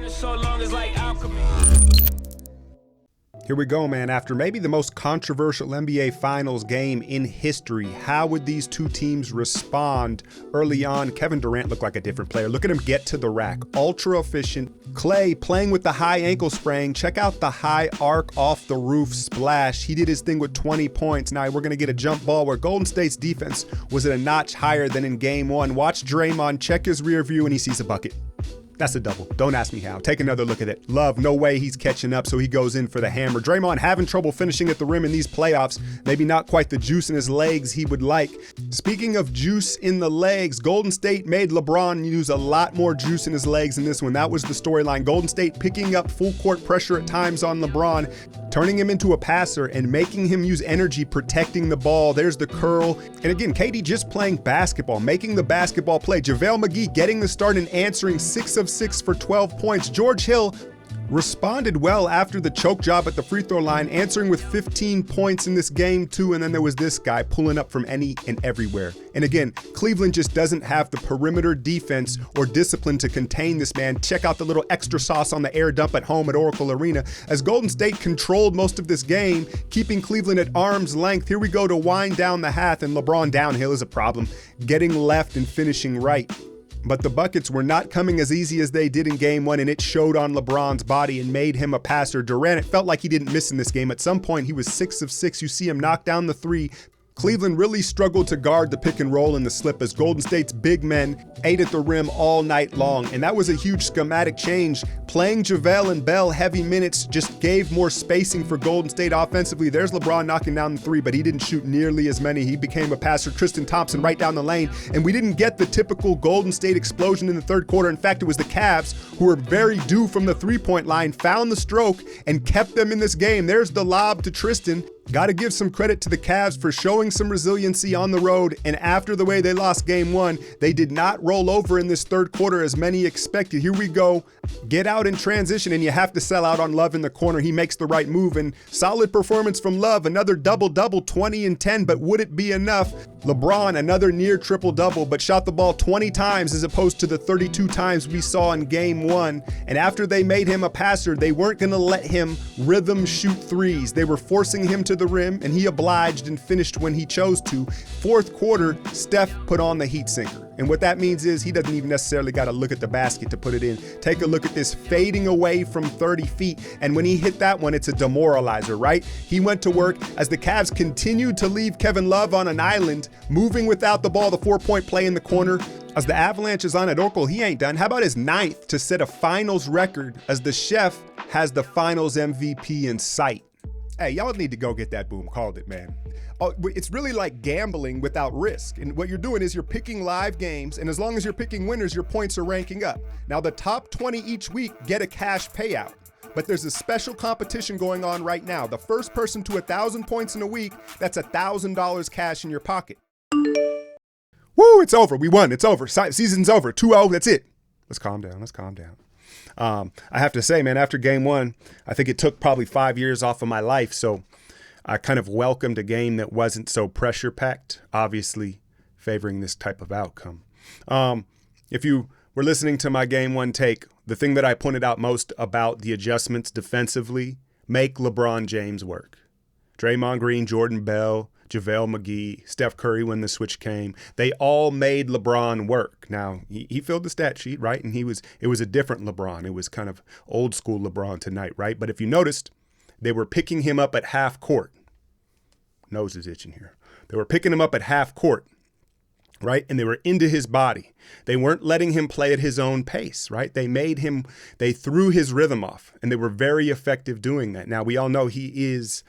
So long as like alchemy. Here we go, man. After maybe the most controversial NBA Finals game in history, how would these two teams respond early on? Kevin Durant looked like a different player. Look at him get to the rack. Ultra efficient. Clay playing with the high ankle sprain. Check out the high arc off the roof splash. He did his thing with 20 points. Now we're going to get a jump ball where Golden State's defense was at a notch higher than in game one. Watch Draymond check his rear view and he sees a bucket. That's a double. Don't ask me how. Take another look at it. Love, no way he's catching up, so he goes in for the hammer. Draymond having trouble finishing at the rim in these playoffs. Maybe not quite the juice in his legs he would like. Speaking of juice in the legs, Golden State made LeBron use a lot more juice in his legs in this one. That was the storyline. Golden State picking up full court pressure at times on LeBron, turning him into a passer and making him use energy protecting the ball. There's the curl. And again, KD just playing basketball, making the basketball play. JaVale McGee getting the start and answering 6 of 6 for 12 points. George Hill responded well after the choke job at the free throw line, answering with 15 points in this game too. And then there was this guy pulling up from any and everywhere. And again, Cleveland just doesn't have the perimeter defense or discipline to contain this man. Check out the little extra sauce on the air dump at home at Oracle Arena as Golden State controlled most of this game, keeping Cleveland at arm's length. Here we go to wind down the half, and LeBron downhill is a problem, getting left and finishing right. But the buckets were not coming as easy as they did in game one, and it showed on LeBron's body and made him a passer. Durant, it felt like he didn't miss in this game. At some point, he was 6 of 6. You see him knock down the three. Cleveland really struggled to guard the pick and roll and the slip as Golden State's big men ate at the rim all night long. And that was a huge schematic change. Playing JaVale and Bell heavy minutes just gave more spacing for Golden State offensively. There's LeBron knocking down the three, but he didn't shoot nearly as many. He became a passer. Tristan Thompson right down the lane. And we didn't get the typical Golden State explosion in the third quarter. In fact, it was the Cavs, who were very due from the three-point line, found the stroke and kept them in this game. There's the lob to Tristan. Got to give some credit to the Cavs for showing some resiliency on the road, and after the way they lost game one, they did not roll over in this third quarter as many expected. Here we go. Get out in transition, and you have to sell out on Love in the corner. He makes the right move, and solid performance from Love. Another double-double, 20 and 10, but would it be enough? LeBron, another near triple-double, but shot the ball 20 times as opposed to the 32 times we saw in game one. And after they made him a passer, they weren't going to let him rhythm shoot threes. They were forcing him to the rim, and he obliged and finished when he chose to. Fourth quarter, Steph put on the heat sinker. And what that means is he doesn't even necessarily got to look at the basket to put it in. Take a look at this fading away from 30 feet. And when he hit that one, it's a demoralizer, right? He went to work as the Cavs continued to leave Kevin Love on an island, moving without the ball, the 4-point play in the corner. As the Avalanche is on at Oracle, he ain't done. How about his 9th to set a finals record as the chef has the finals MVP in sight? Hey, y'all need to go get that boom. Called it, man. Oh, it's really like gambling without risk. And what you're doing is you're picking live games, and as long as you're picking winners, your points are ranking up. Now, the top 20 each week get a cash payout. But there's a special competition going on right now. The first person to 1,000 points in a week, that's $1,000 cash in your pocket. Woo, it's over. We won. It's over. Season's over. 2-0. That's it. Let's calm down. Let's calm down. I have to say, man, after game one, I think it took probably 5 years off of my life. So I kind of welcomed a game that wasn't so pressure packed, obviously favoring this type of outcome. If you were listening to my game one take, the thing that I pointed out most about the adjustments defensively make LeBron James work. Draymond Green, Jordan Bell, JaVale McGee, Steph Curry when the switch came. They all made LeBron work. Now, he filled the stat sheet, right? And it was a different LeBron. It was kind of old school LeBron tonight, right? But if you noticed, they were picking him up at half court. Nose is itching here. They were picking him up at half court, right? And they were into his body. They weren't letting him play at his own pace, right? They threw his rhythm off, and they were very effective doing that. Now, we all know he is...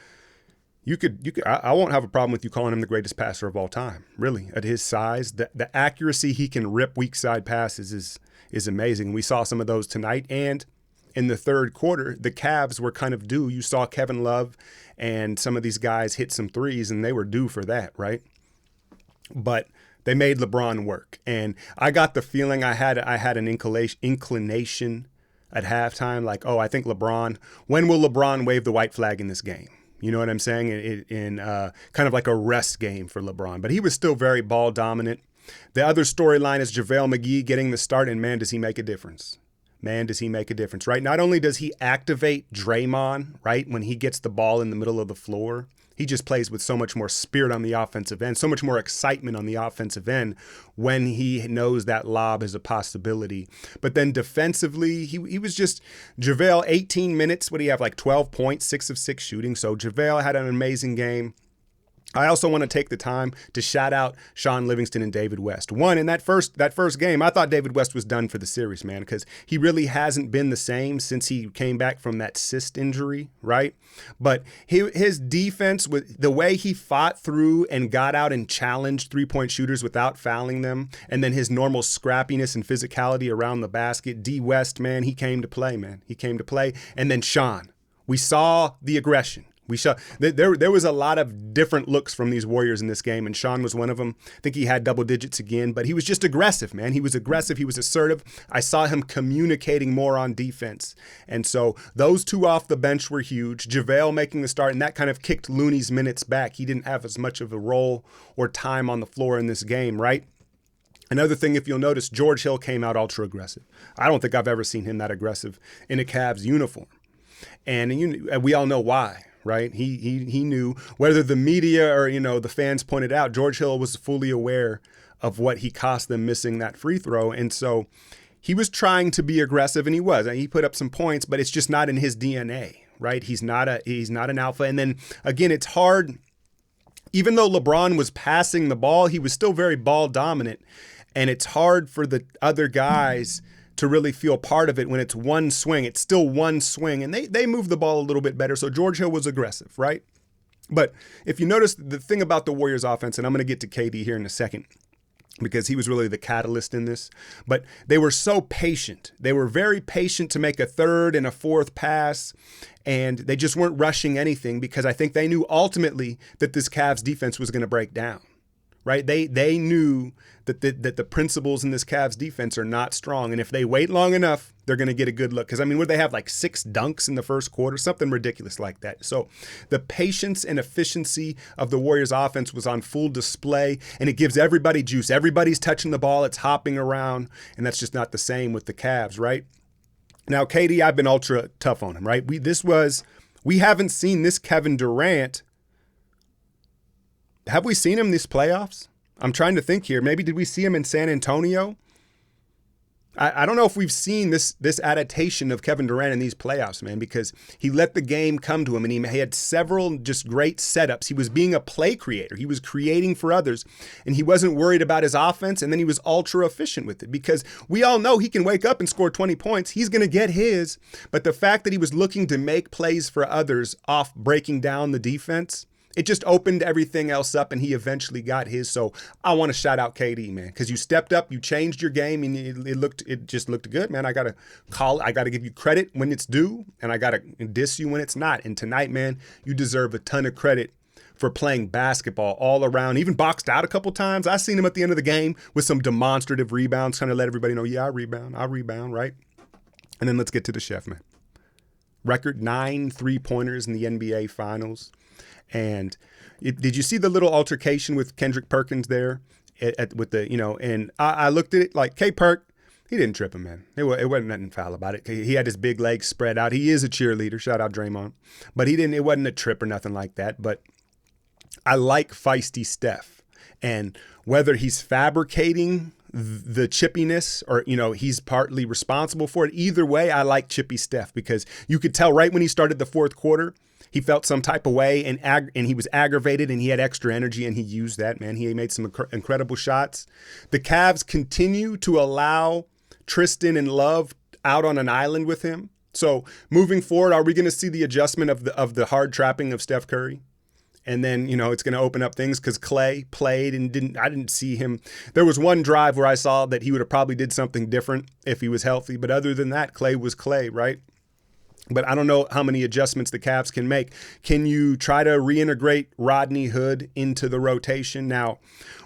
I won't have a problem with you calling him the greatest passer of all time. Really, at his size, the accuracy he can rip weak side passes is amazing. We saw some of those tonight, and in the third quarter, the Cavs were kind of due. You saw Kevin Love and some of these guys hit some threes, and they were due for that, right? But they made LeBron work, and I got the feeling I had an inclination at halftime, like, oh, I think when will LeBron wave the white flag in this game? You know what I'm saying? In kind of like a rest game for LeBron. But he was still very ball dominant. The other storyline is JaVale McGee getting the start, and man, does he make a difference. Man, does he make a difference, right? Not only does he activate Draymond, right, when he gets the ball in the middle of the floor, he just plays with so much more spirit on the offensive end, so much more excitement on the offensive end when he knows that lob is a possibility. But then defensively, he was just, JaVale, 18 minutes, what do you have, like 12 points, 6 of 6 shooting. So JaVale had an amazing game. I also want to take the time to shout out Sean Livingston and David West. One, in that first game, I thought David West was done for the series, man, because he really hasn't been the same since he came back from that cyst injury, right? But his defense, with the way he fought through and got out and challenged three-point shooters without fouling them, and then his normal scrappiness and physicality around the basket, D West, man, he came to play, man. He came to play. And then Sean, we saw the aggression. There was a lot of different looks from these Warriors in this game, and Sean was one of them. I think he had double digits again, but he was just aggressive, man. He was aggressive. He was assertive. I saw him communicating more on defense. And so those two off the bench were huge. JaVale making the start, and that kind of kicked Looney's minutes back. He didn't have as much of a role or time on the floor in this game, right? Another thing, if you'll notice, George Hill came out ultra aggressive. I don't think I've ever seen him that aggressive in a Cavs uniform. And we all know why. Right? He knew, whether the media or, the fans pointed out, George Hill was fully aware of what he cost them missing that free throw. And so he was trying to be aggressive, and he was. He put up some points, but it's just not in his DNA, right? He's not an alpha. And then again, it's hard. Even though LeBron was passing the ball, he was still very ball dominant. And it's hard for the other guys to really feel part of it when it's one swing. It's still one swing, and they move the ball a little bit better. So George Hill was aggressive, right? But if you notice the thing about the Warriors offense, and I'm going to get to KD here in a second, because he was really the catalyst in this, but they were so patient. They were very patient to make a third and a fourth pass, and they just weren't rushing anything, because I think they knew ultimately that this Cavs defense was going to break down. Right? They knew that the principles in this Cavs defense are not strong. And if they wait long enough, they're going to get a good look. Because, would they have like 6 dunks in the first quarter? Something ridiculous like that. So the patience and efficiency of the Warriors offense was on full display. And it gives everybody juice. Everybody's touching the ball. It's hopping around. And that's just not the same with the Cavs, right? Now, KD, I've been ultra tough on him, right? We haven't seen this Kevin Durant. Have we seen him this playoffs? I'm trying to think here. Maybe did we see him in San Antonio? I don't know if we've seen this adaptation of Kevin Durant in these playoffs, man, because he let the game come to him, and he had several just great setups. He was being a play creator. He was creating for others, and he wasn't worried about his offense, and then he was ultra efficient with it, because we all know he can wake up and score 20 points. He's going to get his, but the fact that he was looking to make plays for others off breaking down the defense, it just opened everything else up, and he eventually got his. So I want to shout out KD, man, because you stepped up, you changed your game, and it just looked good, man. I got to give you credit when it's due, and I got to diss you when it's not. And tonight, man, you deserve a ton of credit for playing basketball all around, even boxed out a couple times. I seen him at the end of the game with some demonstrative rebounds, trying to let everybody know, yeah, I rebound, right? And then let's get to the chef, man. Record 9 3-pointers in the NBA Finals. And did you see the little altercation with Kendrick Perkins there with the, and I looked at it like K-Perk, he didn't trip him, man. It wasn't nothing foul about it. He had his big legs spread out. He is a cheerleader. Shout out Draymond. But it wasn't a trip or nothing like that. But I like feisty Steph. And whether he's fabricating the chippiness or, he's partly responsible for it, either way, I like chippy Steph, because you could tell right when he started the fourth quarter, he felt some type of way, and he was aggravated, and he had extra energy, and he used that, man. He made some incredible shots. The Cavs continue to allow Tristan and Love out on an island with him. So moving forward, are we going to see the adjustment of the hard trapping of Steph Curry? And then, it's going to open up things, because Clay played and I didn't see him. There was one drive where I saw that he would have probably did something different if he was healthy. But other than that, Clay was Clay, right? But I don't know how many adjustments the Cavs can make. Can you try to reintegrate Rodney Hood into the rotation? Now,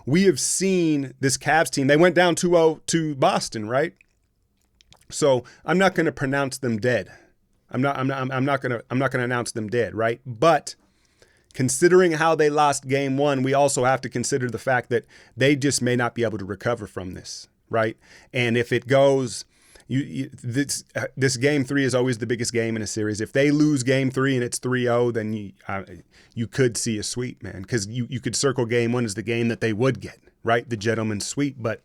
we have seen this Cavs team. They went down 2-0 to Boston, right? So I'm not going to pronounce them dead. I'm not going to announce them dead, right? But considering how they lost game one, we also have to consider the fact that they just may not be able to recover from this, right? And if it goes, this game three is always the biggest game in a series. If they lose game three and it's 3-0, then you could see a sweep, man, because you could circle game one as the game that they would get, right? The gentleman's sweep. But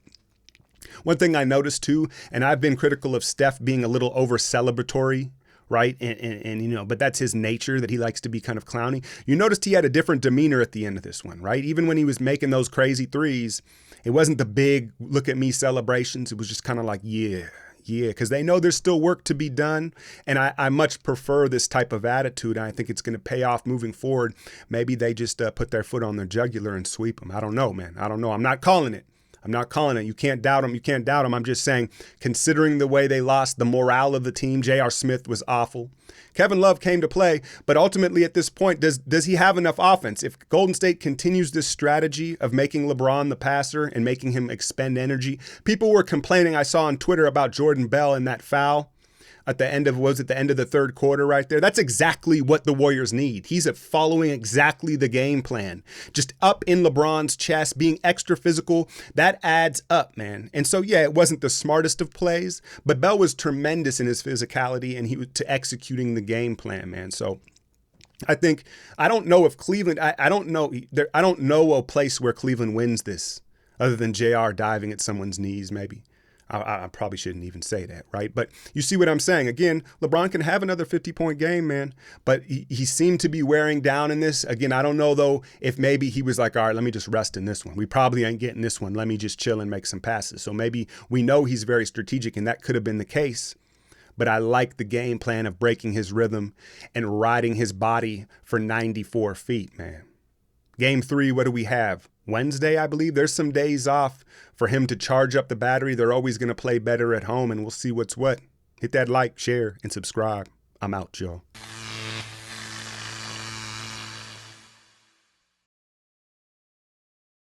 one thing I noticed too, and I've been critical of Steph being a little over celebratory, right? And but that's his nature, that he likes to be kind of clowny. You noticed he had a different demeanor at the end of this one, right? Even when he was making those crazy threes, it wasn't the big look at me celebrations. It was just kind of like, yeah, because they know there's still work to be done. And I much prefer this type of attitude. I think it's going to pay off moving forward. Maybe they just put their foot on their jugular and sweep them. I don't know, man. I don't know. I'm not calling it. You can't doubt them. I'm just saying, considering the way they lost, the morale of the team, J.R. Smith was awful. Kevin Love came to play, but ultimately at this point, does he have enough offense? If Golden State continues this strategy of making LeBron the passer and making him expend energy, people were complaining, I saw on Twitter, about Jordan Bell and that foul at the end of the third quarter right there. That's exactly what the Warriors need. He's following exactly the game plan. Just up in LeBron's chest, being extra physical, that adds up, man. And so, yeah, it wasn't the smartest of plays, but Bell was tremendous in his physicality and he was to executing the game plan, man. So I don't know if Cleveland, I don't know a place where Cleveland wins this other than JR diving at someone's knees, maybe. I probably shouldn't even say that, right? But you see what I'm saying. Again, LeBron can have another 50-point game, man. But he seemed to be wearing down in this. Again, I don't know, though, if maybe he was like, all right, let me just rest in this one. We probably ain't getting this one. Let me just chill and make some passes. So maybe we know he's very strategic, and that could have been the case. But I like the game plan of breaking his rhythm and riding his body for 94 feet, man. Game three, what do we have? Wednesday, I believe. There's some days off for him to charge up the battery. They're always going to play better at home, and we'll see what's what. Hit that like, share, and subscribe. I'm out, y'all.